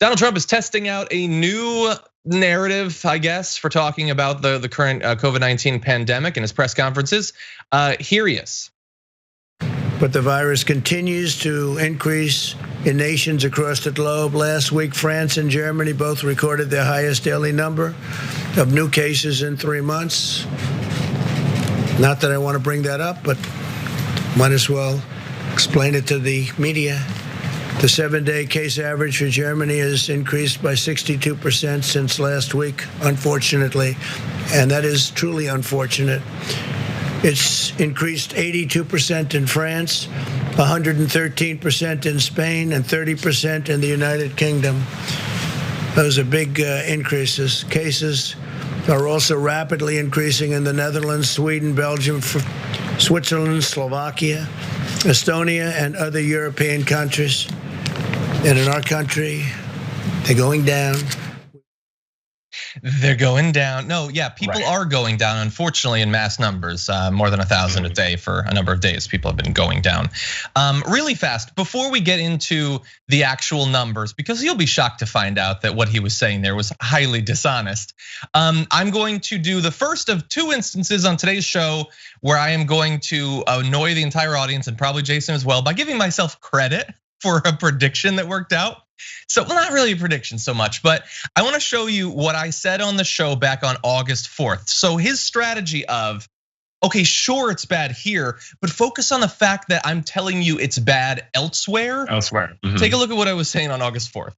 Donald Trump is testing out a new narrative, I guess, for talking about the current COVID-19 pandemic in his press conferences. Here he is. But the virus continues to increase in nations across the globe. Last week, France and Germany both recorded their highest daily number of new cases in 3 months. Not that I want to bring that up, but might as well explain it to the media. The 7-day case average for Germany has increased by 62% since last week, unfortunately, and that is truly unfortunate. It's increased 82% in France, 113% in Spain, and 30% in the United Kingdom. Those are big increases. Cases are also rapidly increasing in the Netherlands, Sweden, Belgium, Switzerland, Slovakia, Estonia, and other European countries. And in our country, they're going down. They're going down. No, yeah, people are going down, unfortunately, in mass numbers. More than 1,000 a day for a number of days. People have been going down. Really fast, before we get into the actual numbers, because you'll be shocked to find out that what he was saying there was highly dishonest. I'm going to do the first of 2 instances on today's show where I am going to annoy the entire audience and probably Jason as well by giving myself credit for a prediction that worked out. So, well, not really a prediction so much, but I want to show you what I said on the show back on August 4th. So his strategy of, okay, sure, it's bad here, but focus on the fact that I'm telling you it's bad elsewhere. Take a look at what I was saying on August 4th.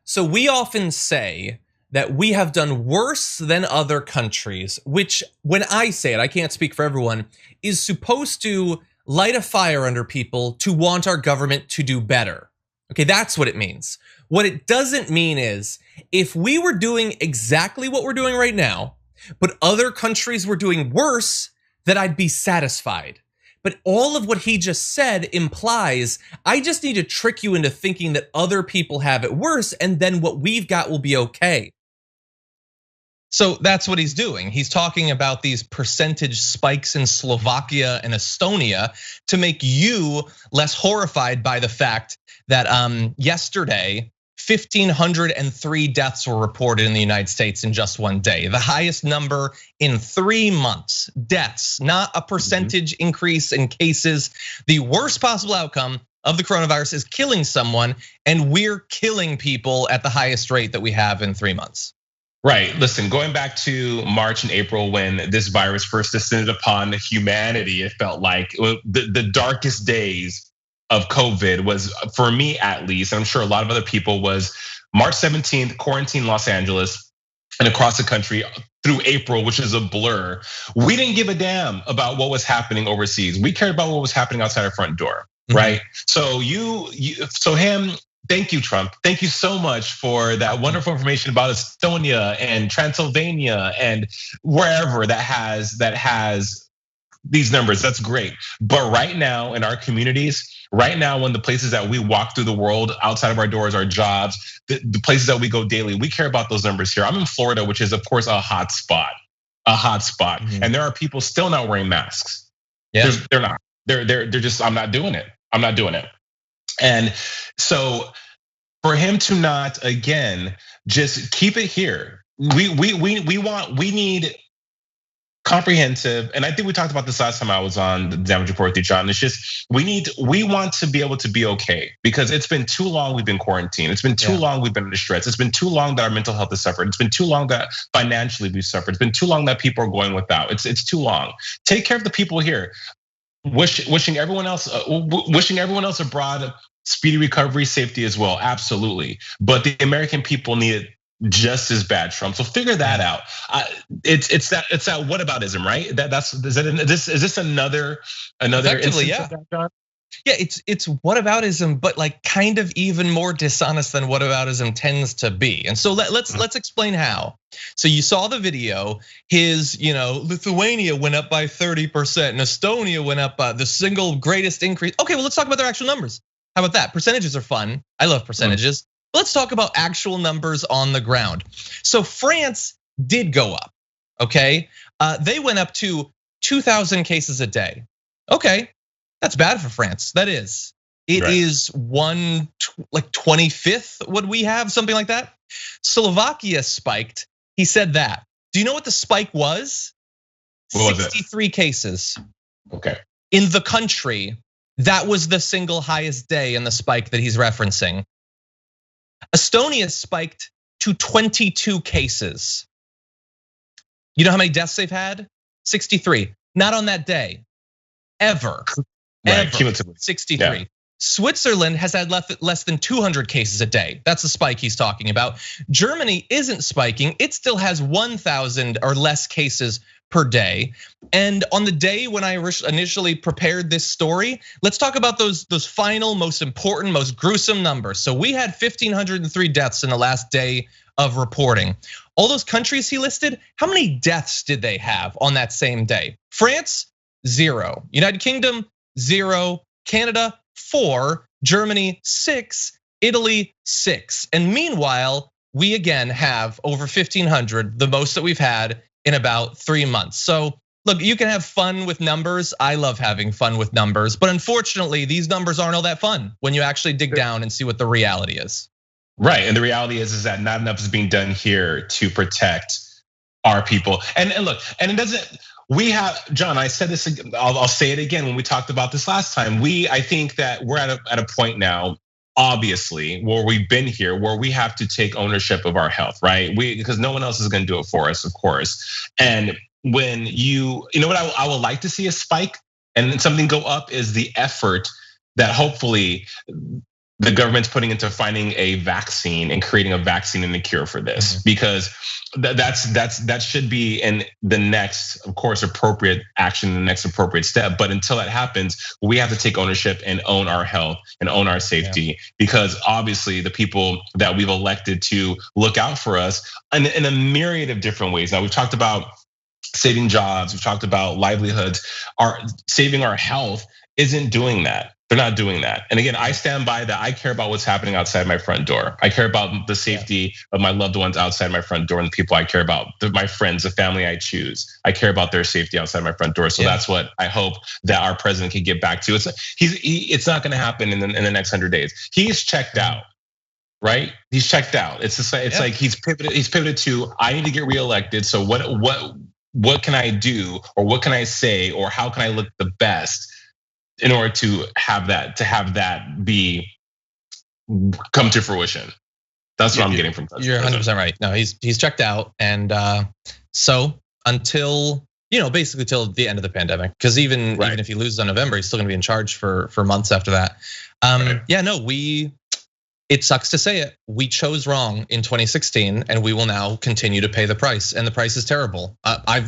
So we often say that we have done worse than other countries, which when I say it, I can't speak for everyone, is supposed to light a fire under people to want our government to do better. Okay, that's what it means. What it doesn't mean is if we were doing exactly what we're doing right now, but other countries were doing worse, that I'd be satisfied. But all of what he just said implies I just need to trick you into thinking that other people have it worse, and then what we've got will be okay. So that's what he's doing. He's talking about these percentage spikes in Slovakia and Estonia to make you less horrified by the fact that yesterday, 1,503 deaths were reported in the United States in just one day. The highest number in 3 months. Deaths, not a percentage increase in cases. The worst possible outcome of the coronavirus is killing someone, and we're killing people at the highest rate that we have in 3 months. Right, listen, going back to March and April when this virus first descended upon humanity, it felt like the darkest days of COVID was, for me at least, and I'm sure a lot of other people, was March 17th, quarantine Los Angeles and across the country through April, which is a blur. We didn't give a damn about what was happening overseas. We cared about what was happening outside our front door, right? So thank you, Trump. Thank you so much for that wonderful information about Estonia and Transylvania and wherever that has these numbers. That's great. But right now in our communities, right now in the places that we walk through the world, outside of our doors, our jobs, the places that we go daily, we care about those numbers here. I'm in Florida, which is of course a hot spot. And there are people still not wearing masks. Yeah. They're not. They're just, I'm not doing it. And so for him to not, again, just keep it here. We need comprehensive, and I think we talked about this last time I was on the Damage Report with you, John. It's just we want to be able to be okay because it's been too long we've been quarantined. It's been too long we've been under stress. It's been too long that our mental health has suffered. It's been too long that financially we've suffered. It's been too long that people are going without. It's too long. Take care of the people here. Wishing everyone else abroad speedy recovery, safety as well, absolutely. But the American people need it just as bad, Trump. So figure that out. It's that whataboutism, right? Is this another instance of that, John? Yeah, it's whataboutism, but like kind of even more dishonest than whataboutism tends to be. And so let's explain how. So you saw the video. His, Lithuania went up by 30%, and Estonia went up by the single greatest increase. Okay, well, let's talk about their actual numbers. How about that? Percentages are fun. I love percentages. Let's talk about actual numbers on the ground. So France did go up, okay? They went up to 2,000 cases a day. Okay, that's bad for France, that is. It is 25th what we have, something like that. Slovakia spiked. He said that. Do you know what the spike was? What was 63 cases. Okay. In the country, that was the single highest day in the spike that he's referencing. Estonia spiked to 22 cases. You know how many deaths they've had? 63. Not on that day, ever. Right, ever. cumulatively. 63. Yeah. Switzerland has had less than 200 cases a day. That's the spike he's talking about. Germany isn't spiking. It still has 1,000 or less cases per day. And on the day when I initially prepared this story, let's talk about those final, most important, most gruesome numbers. So we had 1,503 deaths in the last day of reporting. All those countries he listed, how many deaths did they have on that same day? France, 0. United Kingdom, 0. Canada, 4. Germany, 6. Italy, 6. And meanwhile, we again have over 1,500, the most that we've had in about 3 months. So look, you can have fun with numbers. I love having fun with numbers, but unfortunately, these numbers aren't all that fun when you actually dig down and see what the reality is. Right, and the reality is that not enough is being done here to protect our people. And look, and it doesn't. We have, John, I said this, I'll say it again when we talked about this last time. I think that we're at a point now, obviously, where we've been here, where we have to take ownership of our health, right? Because no one else is gonna do it for us, of course. And when you know what I would like to see a spike and something go up is the effort that hopefully the government's putting into finding a vaccine and creating a vaccine and a cure for this, because that should be in the next, of course, appropriate action, the next appropriate step. But until that happens, we have to take ownership and own our health and own our safety, because obviously the people that we've elected to look out for us in a myriad of different ways. Now we've talked about saving jobs, we've talked about livelihoods, saving our health isn't doing that. They're not doing that. And again, I stand by that. I care about what's happening outside my front door. I care about the safety of my loved ones outside my front door and the people I care about, my friends, the family I choose. I care about their safety outside my front door. So that's what I hope that our president can get back to. It's not gonna happen in the next 100 days. He's checked out, right? He's checked out. It's like he's pivoted to, I need to get reelected. So what can I do, or what can I say, or how can I look the best in order to have that come to fruition? That's what I'm getting from President. You're 100% right. No, he's checked out, and so until basically till the end of the pandemic, because even if he loses on November, he's still gonna be in charge for months after that. Yeah, no, it sucks to say it. We chose wrong in 2016, and we will now continue to pay the price. And the price is terrible.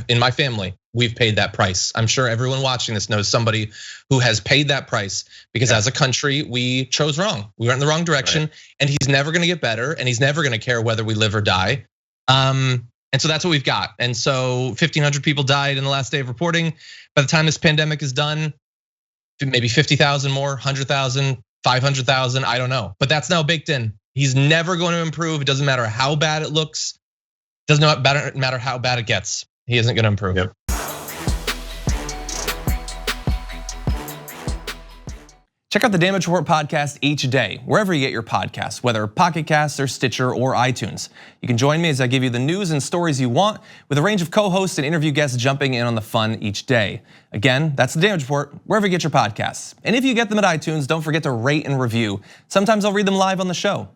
In my family, we've paid that price. I'm sure everyone watching this knows somebody who has paid that price, because as a country, we chose wrong. We went in the wrong direction, and he's never gonna get better, and he's never gonna care whether we live or die. And so that's what we've got. And so 1,500 people died in the last day of reporting. By the time this pandemic is done, maybe 50,000 more, 100,000. 500,000, I don't know, but that's now baked in. He's never going to improve. It doesn't matter how bad it looks. Doesn't matter how bad it gets. He isn't going to improve. Yep. Check out the Damage Report podcast each day, wherever you get your podcasts, whether Pocket Casts or Stitcher or iTunes. You can join me as I give you the news and stories you want, with a range of co-hosts and interview guests jumping in on the fun each day. Again, that's the Damage Report, wherever you get your podcasts. And if you get them at iTunes, don't forget to rate and review. Sometimes I'll read them live on the show.